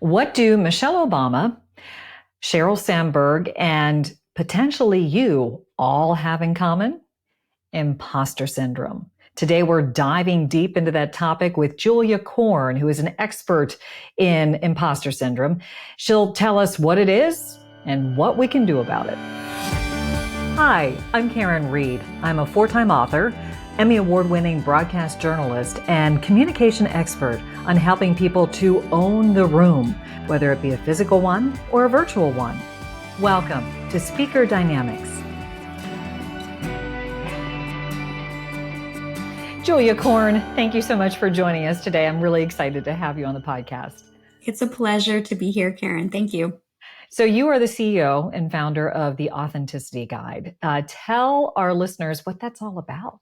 What do Michelle Obama, Sheryl Sandberg, and potentially you all have in common? Imposter syndrome. Today, we're diving deep into that topic with Julia Korn, who is an expert in imposter syndrome. She'll tell us what it is and what we can do about it. Hi, I'm Karin Reed. I'm a four-time author, Emmy Award-winning broadcast journalist, and communication expert on helping people to own the room, whether it be a physical one or a virtual one. Welcome to Speaker Dynamics. Julia Korn, thank you so much for joining us today. I'm really excited to have you on the podcast. It's a pleasure to be here, Karin. Thank you. So you are the CEO and founder of the Authenticity Guide. Tell our listeners what that's all about.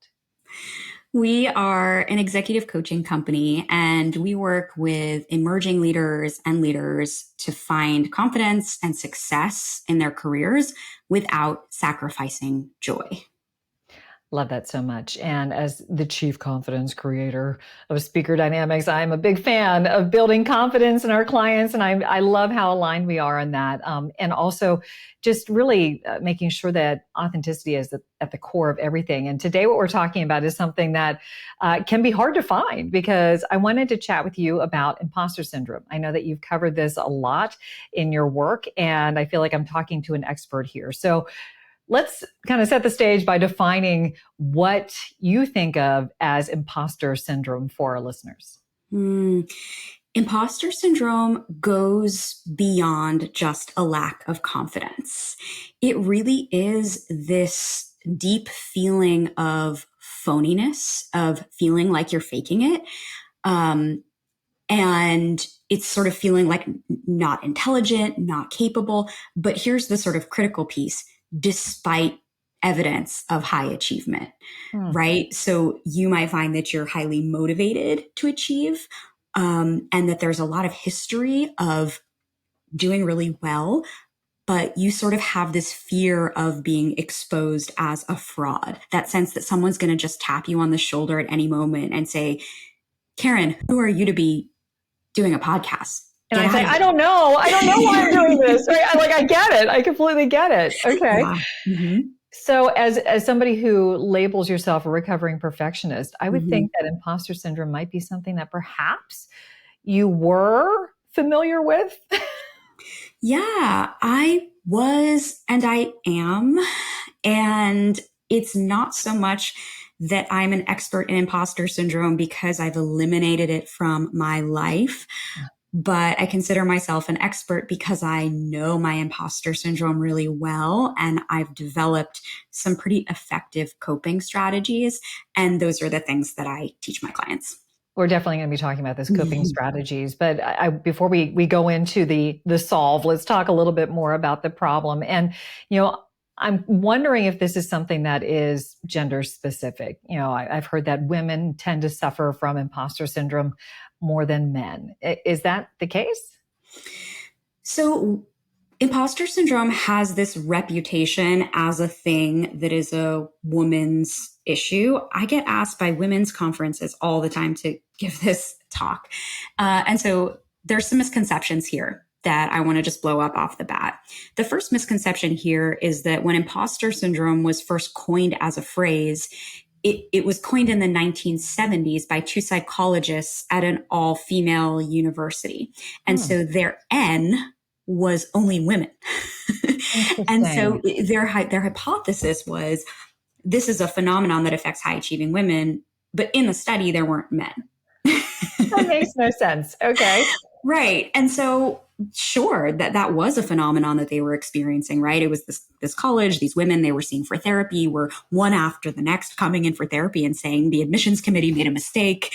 We are an executive coaching company, and we work with emerging leaders and leaders to find confidence and success in their careers without sacrificing joy. Love that so much. And as the chief confidence creator of Speaker Dynamics, I'm a big fan of building confidence in our clients. And I love how aligned we are on that. And also just really making sure that authenticity is at the core of everything. And today what we're talking about is something that can be hard to find, because I wanted to chat with you about imposter syndrome. I know that you've covered this a lot in your work, and I feel like I'm talking to an expert here. So let's kind of set the stage by defining what you think of as imposter syndrome for our listeners. Imposter syndrome goes beyond just a lack of confidence. It really is this deep feeling of phoniness, of feeling like you're faking it. And it's sort of feeling like not intelligent, not capable. But here's the sort of critical piece: despite evidence of high achievement, right? So you might find that you're highly motivated to achieve, and that there's a lot of history of doing really well, but you sort of have this fear of being exposed as a fraud, that sense that someone's going to just tap you on the shoulder at any moment and say, Karin, who are you to be doing a podcast? And I say, I don't know why I'm doing this. Right? I get it. I completely get it. Okay. Yeah. Mm-hmm. So as somebody who labels yourself a recovering perfectionist, I would think that imposter syndrome might be something that perhaps you were familiar with. Yeah, I was and I am. And it's not so much that I'm an expert in imposter syndrome because I've eliminated it from my life. But I consider myself an expert because I know my imposter syndrome really well, and I've developed some pretty effective coping strategies. And those are the things that I teach my clients. We're definitely going to be talking about those coping strategies. But before we go into the solve, let's talk a little bit more about the problem. And, I'm wondering if this is something that is gender specific. I've heard that women tend to suffer from imposter syndrome more than men. Is that the case? So imposter syndrome has this reputation as a thing that is a woman's issue. I get asked by women's conferences all the time to give this talk. And so there's some misconceptions here that I want to just blow up off the bat. The first misconception here is that when imposter syndrome was first coined as a phrase, it was coined in the 1970s by two psychologists at an all-female university. And so their N was only women. And so their hypothesis was, this is a phenomenon that affects high-achieving women, but in the study, there weren't men. That makes no sense. Okay. Right. And so sure, that was a phenomenon that they were experiencing, right? It was this college, these women they were seeing for therapy were one after the next coming in for therapy and saying the admissions committee made a mistake,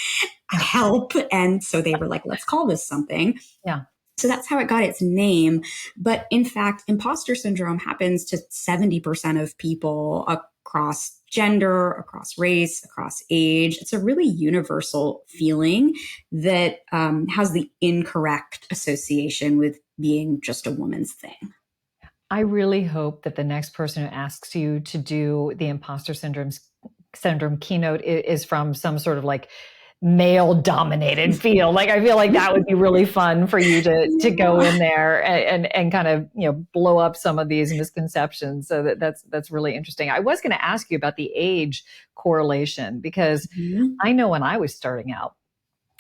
help. And so they were like, let's call this something. Yeah. So that's how it got its name. But in fact, imposter syndrome happens to 70% of people across gender, across race, across age. It's a really universal feeling that has the incorrect association with being just a woman's thing. I really hope that the next person who asks you to do the imposter syndrome keynote is from some sort of like male dominated field. Like, I feel like that would be really fun for you to go in there and kind of, blow up some of these misconceptions. So that's really interesting. I was going to ask you about the age correlation, because I know when I was starting out,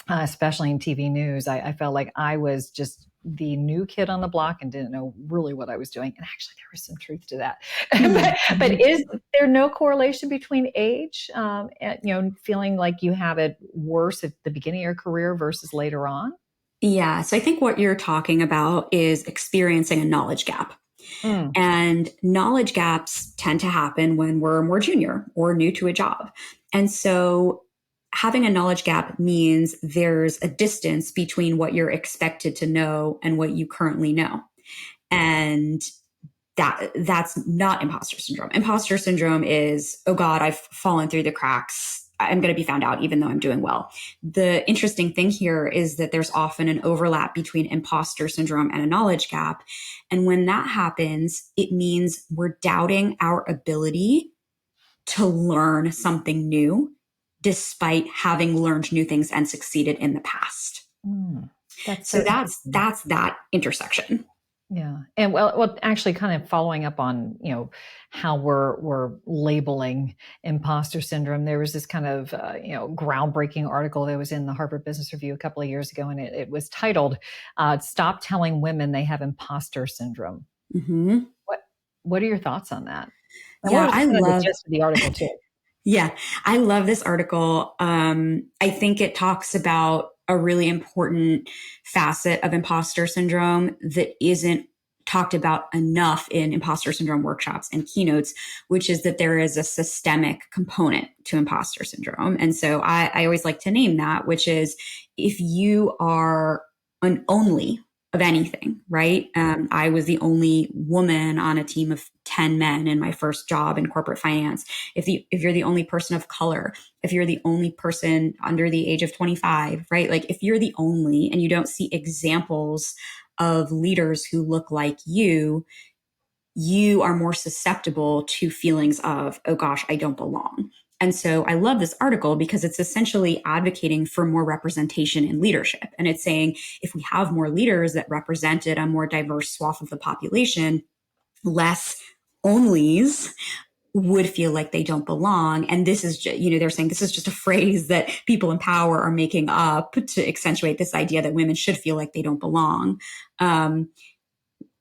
especially in TV news, I felt like I was just the new kid on the block and didn't know really what I was doing. And actually, there was some truth to that. But is there no correlation between age and, feeling like you have it worse at the beginning of your career versus later on? Yeah. So I think what you're talking about is experiencing a knowledge gap. And knowledge gaps tend to happen when we're more junior or new to a job. And so having a knowledge gap means there's a distance between what you're expected to know and what you currently know. And that's not imposter syndrome. Imposter syndrome is, oh God, I've fallen through the cracks. I'm going to be found out even though I'm doing well. The interesting thing here is that there's often an overlap between imposter syndrome and a knowledge gap. And when that happens, it means we're doubting our ability to learn something new, despite having learned new things and succeeded in the past. So that's that intersection. Yeah. And well, actually kind of following up on, how we're labeling imposter syndrome. There was this kind of, groundbreaking article that was in the Harvard Business Review a couple of years ago, and it was titled, "Stop Telling Women They Have Imposter Syndrome." What are your thoughts on that? And Yeah, I love the gist of the article too. Yeah, I love this article. I think it talks about a really important facet of imposter syndrome that isn't talked about enough in imposter syndrome workshops and keynotes, which is that there is a systemic component to imposter syndrome. And so I always like to name that, which is if you are an only of anything, right? I was the only woman on a team of 10 men in my first job in corporate finance. If you're the only person of color, if you're the only person under the age of 25, right? Like if you're the only and you don't see examples of leaders who look like you are more susceptible to feelings of, oh gosh, I don't belong. And so I love this article because it's essentially advocating for more representation in leadership. And it's saying if we have more leaders that represented a more diverse swath of the population, less onlys would feel like they don't belong. And this is, they're saying this is just a phrase that people in power are making up to accentuate this idea that women should feel like they don't belong.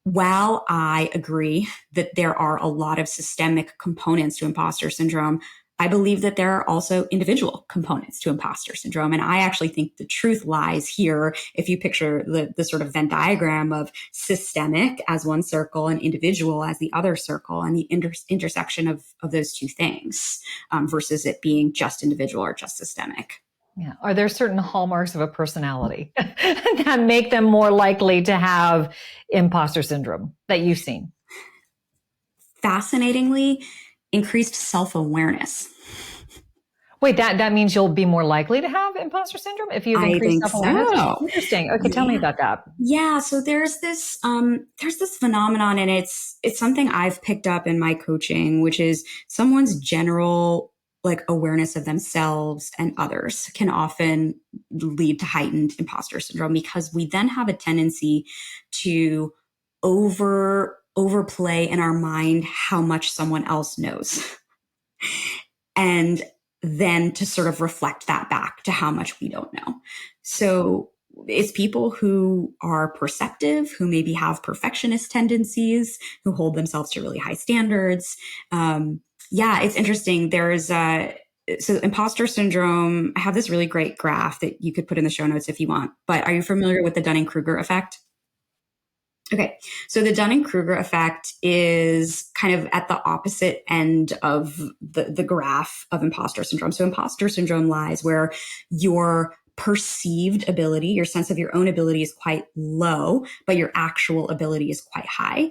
While I agree that there are a lot of systemic components to imposter syndrome, I believe that there are also individual components to imposter syndrome. And I actually think the truth lies here. If you picture the sort of Venn diagram of systemic as one circle and individual as the other circle, and the intersection of those two things versus it being just individual or just systemic. Yeah. Are there certain hallmarks of a personality that make them more likely to have imposter syndrome that you've seen? Fascinatingly, increased self-awareness. Wait, that means you'll be more likely to have imposter syndrome if you've increased self-awareness? So. Interesting. Okay, tell me about that. Yeah, so there's this phenomenon, and it's something I've picked up in my coaching, which is someone's general awareness of themselves and others can often lead to heightened imposter syndrome, because we then have a tendency to overplay in our mind how much someone else knows. And then to sort of reflect that back to how much we don't know. So it's people who are perceptive, who maybe have perfectionist tendencies, who hold themselves to really high standards. It's interesting. So imposter syndrome, I have this really great graph that you could put in the show notes if you want, but are you familiar with the Dunning-Kruger effect? Okay, so the Dunning-Kruger effect is kind of at the opposite end of the graph of imposter syndrome. So imposter syndrome lies where your perceived ability, your sense of your own ability is quite low, but your actual ability is quite high.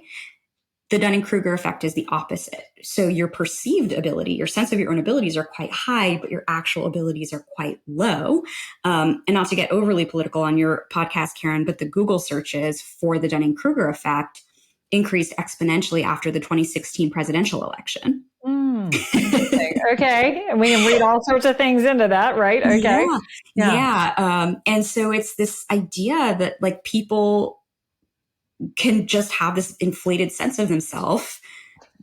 The Dunning-Kruger effect is the opposite. So your perceived ability, your sense of your own abilities are quite high, but your actual abilities are quite low. And not to get overly political on your podcast, Karin, but the Google searches for the Dunning-Kruger effect increased exponentially after the 2016 presidential election. Okay. And we can read all sorts of things into that, right? Okay. Yeah. Yeah. Yeah. And so it's this idea that like people can just have this inflated sense of themselves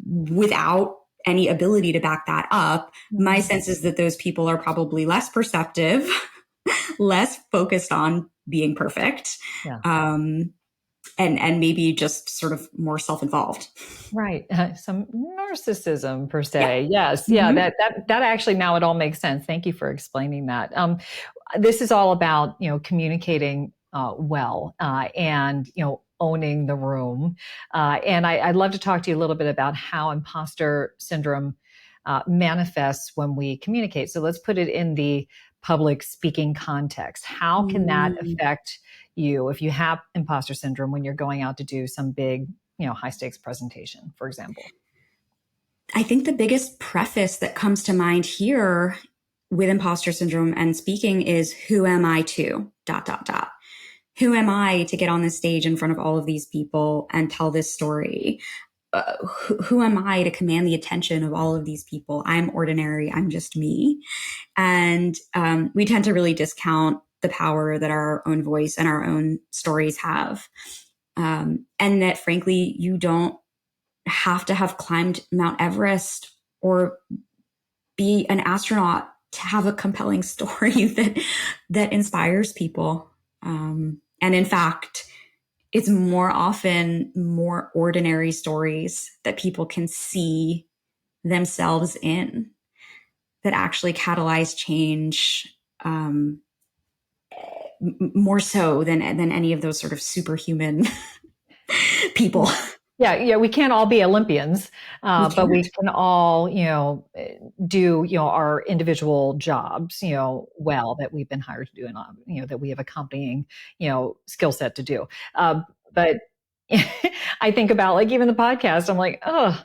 without any ability to back that up. My Mhm. sense is that those people are probably less perceptive, less focused on being perfect, Yeah. and maybe just sort of more self-involved. Right. Some narcissism per Yeah. se. Yes. Yeah. Mm-hmm. That actually now it all makes sense. Thank you for explaining that. This is all about, communicating well, and, owning the room. And I'd love to talk to you a little bit about how imposter syndrome manifests when we communicate. So let's put it in the public speaking context. How can that Mm. affect you if you have imposter syndrome when you're going out to do some big, high stakes presentation, for example? I think the biggest preface that comes to mind here with imposter syndrome and speaking is who am I to dot dot dot. Who am I to get on this stage in front of all of these people and tell this story? Who am I to command the attention of all of these people? I'm ordinary. I'm just me. And we tend to really discount the power that our own voice and our own stories have. And that, frankly, you don't have to have climbed Mount Everest or be an astronaut to have a compelling story that inspires people. And in fact, it's more often more ordinary stories that people can see themselves in that actually catalyze change, more so than any of those sort of superhuman people. Yeah, yeah, we can't all be Olympians, We but we can't. can all, do, our individual jobs, well, that we've been hired to do, and that we have accompanying, skill set to do. But I think about like even the podcast. I'm like, oh,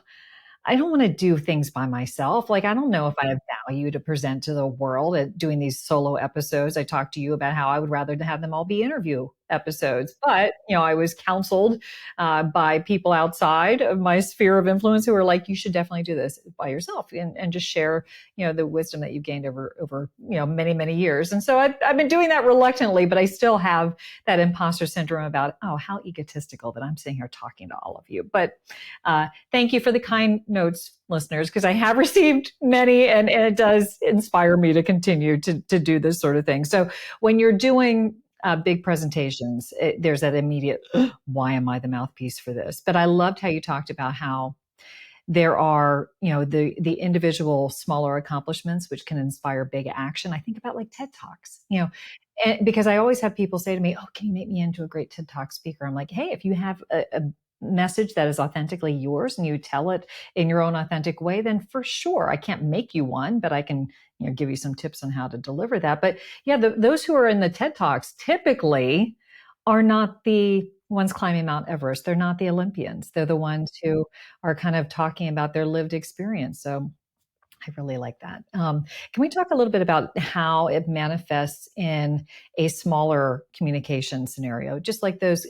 I don't want to do things by myself. Like, I don't know if I have value to present to the world at doing these solo episodes. I talked to you about how I would rather to have them all be interview episodes. But, I was counseled by people outside of my sphere of influence who were like, you should definitely do this by yourself and just share, the wisdom that you've gained over, many, many years. And so I've been doing that reluctantly, but I still have that imposter syndrome about, oh, how egotistical that I'm sitting here talking to all of you. But thank you for the kind notes, listeners, because I have received many, and it does inspire me to continue to do this sort of thing. So when you're doing big presentations, there's that immediate, why am I the mouthpiece for this? But I loved how you talked about how there are, the individual smaller accomplishments which can inspire big action. I think about like TED Talks, and because I always have people say to me, oh, can you make me into a great TED Talk speaker? I'm like, hey, if you have a message that is authentically yours and you tell it in your own authentic way, then for sure, I can't make you one, but I can, give you some tips on how to deliver that. But yeah, those who are in the TED Talks typically are not the ones climbing Mount Everest. They're not the Olympians. They're the ones who are kind of talking about their lived experience. So I really like that. Can we talk a little bit about how it manifests in a smaller communication scenario, just like those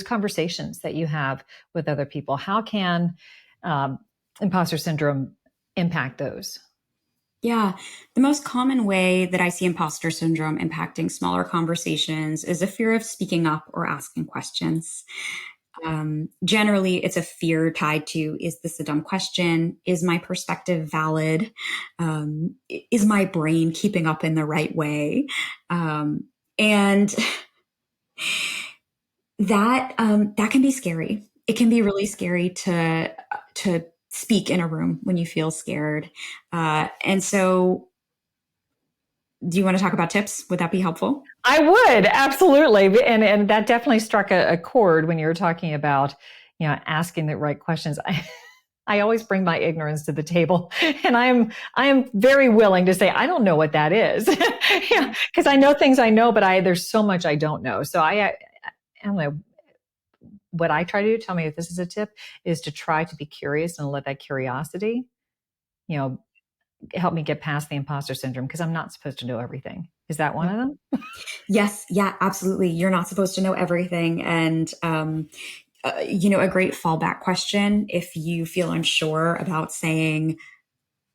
conversations that you have with other people? How can um, imposter syndrome impact those? Yeah. The most common way that I see imposter syndrome impacting smaller conversations is a fear of speaking up or asking questions. Generally, it's a fear tied to, is this a dumb question? Is my perspective valid? Is my brain keeping up in the right way? And that can be scary. It can be really scary to speak in a room when you feel scared. And so, do you want to talk about tips? Would that be helpful? I would absolutely, and that definitely struck a chord when you were talking about, asking the right questions. I always bring my ignorance to the table, and I am very willing to say I don't know what that is, because I know things I know, but there's so much I don't know. So I don't know what I try to do. Tell me if this is a tip, is to try to be curious and let that curiosity, you know, help me get past the imposter syndrome, because I'm not supposed to know everything. Is that one Yeah. of them? Yes, yeah, absolutely. You're not supposed to know everything. And, a great fallback question if you feel unsure about saying,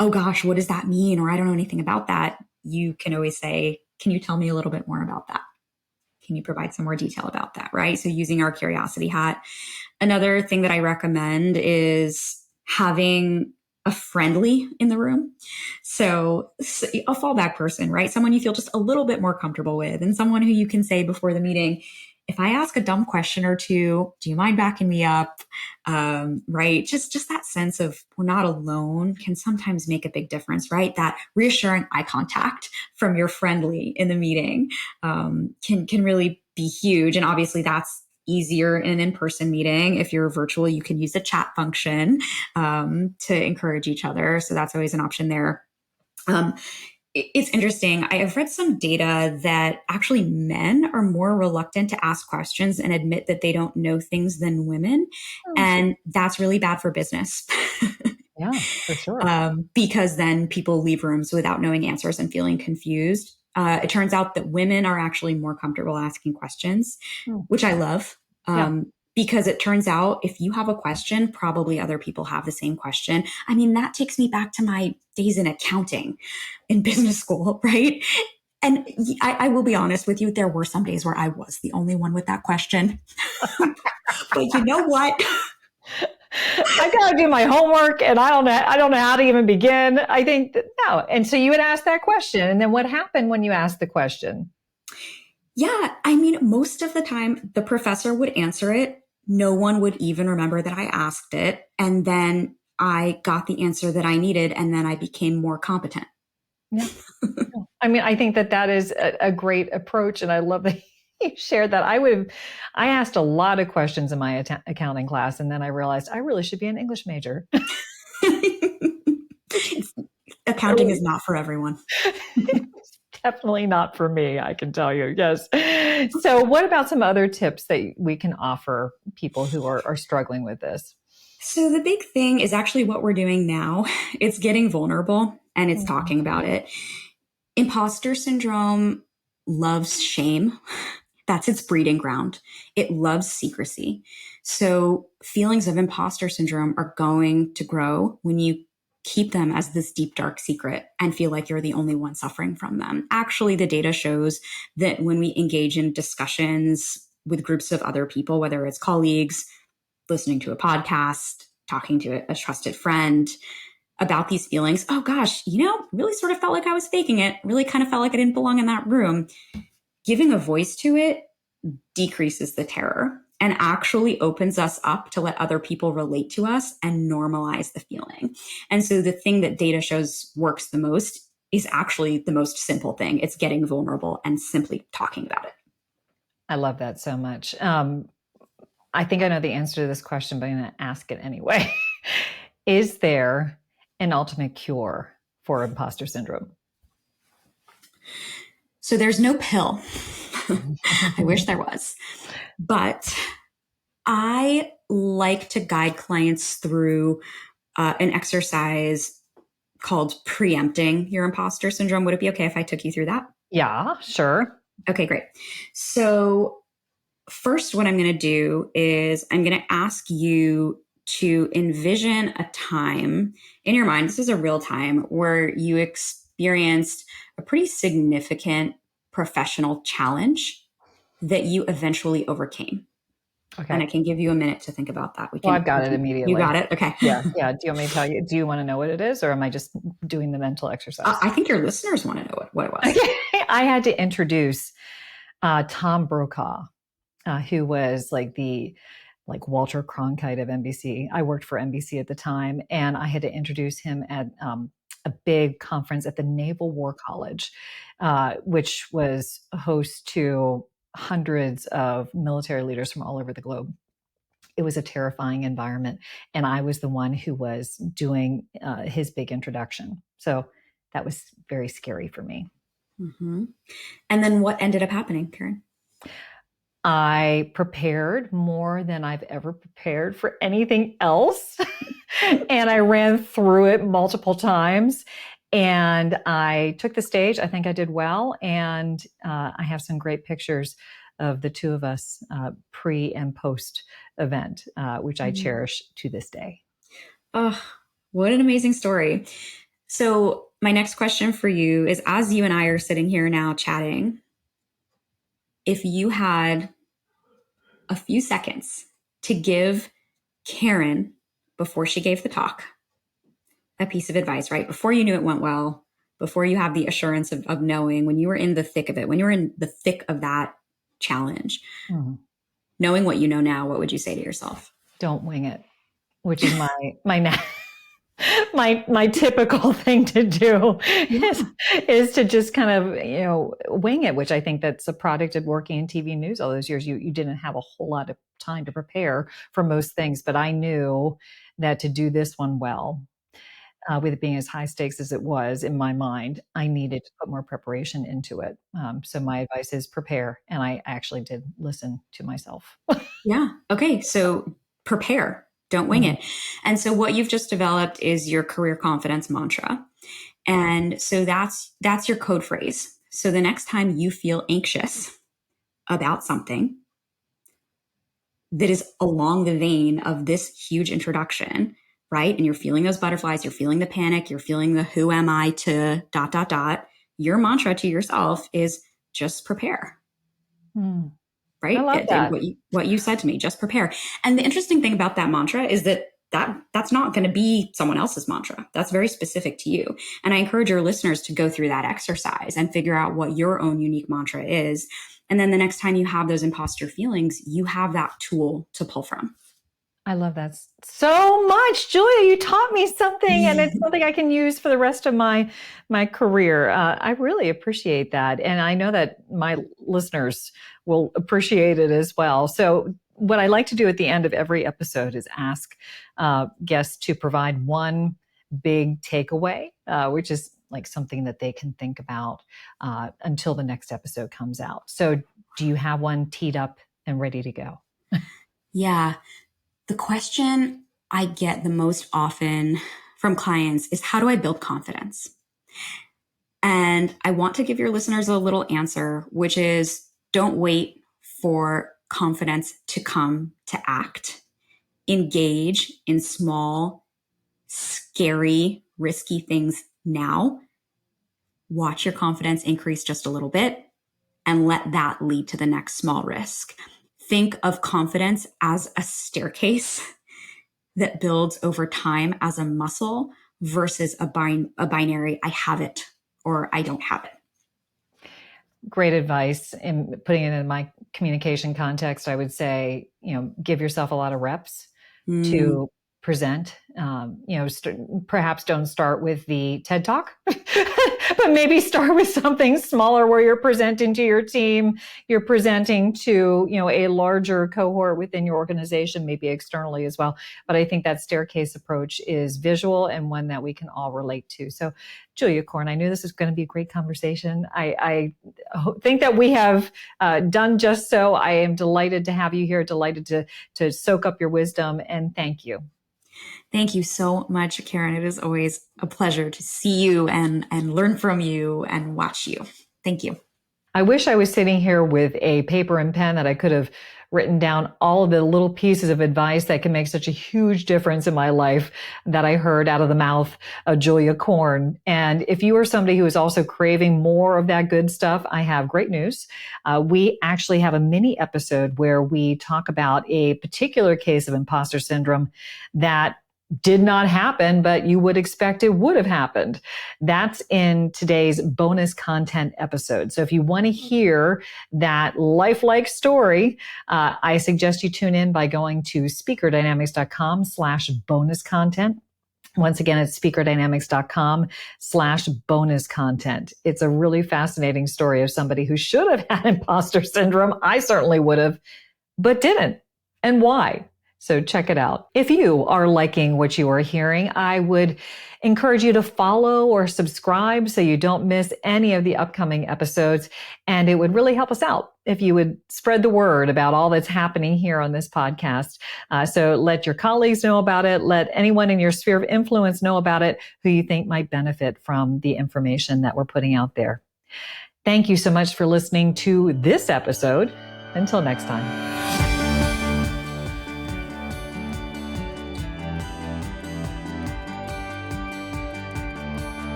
oh gosh, what does that mean? Or I don't know anything about that. You can always say, can you tell me a little bit more about that? Can you provide some more detail about that? Right. So using our curiosity hat. Another thing that I recommend is having a friendly in the room. So a fallback person, right? Someone you feel just a little bit more comfortable with, and someone who you can say before the meeting, if I ask a dumb question or two, do you mind backing me up? Right. Just that sense of we're not alone can sometimes make a big difference, right? That reassuring eye contact from your friendly in the meeting can really be huge. And obviously that's easier in an in-person meeting. If you're virtual, you can use the chat function to encourage each other. So that's always an option there. It's interesting. I have read some data that actually men are more reluctant to ask questions and admit that they don't know things than women. Oh, And that's really bad for business. yeah, for sure. Because then people leave rooms without knowing answers and feeling confused. It turns out that women are actually more comfortable asking questions, Oh, which I love. yeah. Because it turns out if you have a question, probably other people have the same question. I mean, that takes me back to my days in accounting in business school, right? And I will be honest with you, there were some days where I was the only one with that question. But you know what? I gotta do my homework, and I don't know how to even begin. I think that, no. And so you would ask that question, and then what happened when you asked the question? Yeah, I mean, most of the time the professor would answer it. No one would even remember that I asked it. And then I got the answer that I needed, and then I became more competent. Yeah. I mean, I think that is a great approach, and I love that you shared that. I asked a lot of questions in my accounting class, and then I realized I really should be an English major. Accounting is not for everyone. Definitely not for me, I can tell you. Yes. So, what about some other tips that we can offer people who are struggling with this? So, the big thing is actually what we're doing now. It's getting vulnerable and it's Mhm. talking about it. Imposter syndrome loves shame. That's its breeding ground. It loves secrecy. So feelings of imposter syndrome are going to grow when you keep them as this deep, dark secret and feel like you're the only one suffering from them. Actually, the data shows that when we engage in discussions with groups of other people, whether it's colleagues, listening to a podcast, talking to a trusted friend, about these feelings, oh gosh, really sort of felt like I was faking it, really kind of felt like I didn't belong in that room. Giving a voice to it decreases the terror and actually opens us up to let other people relate to us and normalize the feeling. And so the thing that data shows works the most is actually the most simple thing. It's getting vulnerable and simply talking about it. I love that so much. I think I know the answer to this question, but I'm going to ask it anyway. Is there an ultimate cure for imposter syndrome? So there's no pill. I wish there was. But I like to guide clients through an exercise called preempting your imposter syndrome. Would it be okay if I took you through that? Yeah, sure. Okay, great. So, first, what I'm going to do is I'm going to ask you to envision a time in your mind. This is a real time where you experienced a pretty significant professional challenge that you eventually overcame. And Okay. I can give you a minute to think about that. Well, I've got it You immediately. got it? Okay. Yeah. Yeah. Do you want me to tell you? Do you want to know what it is, or am I just doing the mental exercise? I think your listeners want to know what it was. Okay. I had to introduce Tom Brokaw, who was like Walter Cronkite of NBC. I worked for NBC at the time, and I had to introduce him at a big conference at the Naval War College, which was host to hundreds of military leaders from all over the globe. It was a terrifying environment, and I was the one who was doing his big introduction. So that was very scary for me. Mm-hmm. And then what ended up happening, Karin? I prepared more than I've ever prepared for anything else. And I ran through it multiple times. And I took the stage. I think I did well. And I have some great pictures of the two of us pre and post event, which I cherish to this day. Oh, what an amazing story. So my next question for you is, as you and I are sitting here now chatting, if you had a few seconds to give Karin, before she gave the talk, a piece of advice, right? Before you knew it went well, before you have the assurance of knowing, when you were in the thick of it, when you were in the thick of that challenge, knowing what you know now, what would you say to yourself? Don't wing it, which is my typical thing to do is to just kind of, wing it, which I think that's a product of working in TV news all those years. You didn't have a whole lot of time to prepare for most things, but I knew that to do this one well, with it being as high stakes as it was in my mind, I needed to put more preparation into it. So my advice is prepare. And I actually did listen to myself. Yeah. Okay. So prepare, don't wing it. And so what you've just developed is your career confidence mantra. And so that's your code phrase. So the next time you feel anxious about something that is along the vein of this huge introduction, right? And you're feeling those butterflies, you're feeling the panic, you're feeling the who am I to ... Your mantra to yourself is just prepare. Right? I love that. What you said to me, just prepare. And the interesting thing about that mantra is that's not going to be someone else's mantra. That's very specific to you. And I encourage your listeners to go through that exercise and figure out what your own unique mantra is. And then the next time you have those imposter feelings, you have that tool to pull from. I love that so much. Julia, you taught me something, and it's something I can use for the rest of my career. I really appreciate that. And I know that my listeners will appreciate it as well. So what I like to do at the end of every episode is ask guests to provide one big takeaway, which is like something that they can think about until the next episode comes out. So do you have one teed up and ready to go? Yeah. The question I get the most often from clients is, how do I build confidence? And I want to give your listeners a little answer, which is, don't wait for confidence to come to act. Engage in small, scary, risky things now. Watch your confidence increase just a little bit and let that lead to the next small risk. Think of confidence as a staircase that builds over time as a muscle versus a binary, I have it or I don't have it. Great advice. In putting it in my communication context, I would say, give yourself a lot of reps to present. Perhaps don't start with the TED Talk, but maybe start with something smaller where you're presenting to your team, you're presenting to, a larger cohort within your organization, maybe externally as well. But I think that staircase approach is visual and one that we can all relate to. So Julia Korn, I knew this was going to be a great conversation. I think that we have done just so. I am delighted to have you here, delighted to soak up your wisdom, and thank you. Thank you so much, Karin. It is always a pleasure to see you and learn from you and watch you. Thank you. I wish I was sitting here with a paper and pen that I could have written down all of the little pieces of advice that can make such a huge difference in my life that I heard out of the mouth of Julia Korn. And if you are somebody who is also craving more of that good stuff, I have great news. We actually have a mini episode where we talk about a particular case of imposter syndrome that did not happen, but you would expect it would have happened. That's in today's bonus content episode. So if you want to hear that lifelike story, I suggest you tune in by going to speakerdynamics.com/bonus content. Once again, it's speakerdynamics.com/bonus content. It's a really fascinating story of somebody who should have had imposter syndrome. I certainly would have, but didn't. And why? So check it out. If you are liking what you are hearing, I would encourage you to follow or subscribe so you don't miss any of the upcoming episodes. And it would really help us out if you would spread the word about all that's happening here on this podcast. So let your colleagues know about it. Let anyone in your sphere of influence know about it who you think might benefit from the information that we're putting out there. Thank you so much for listening to this episode. Until next time.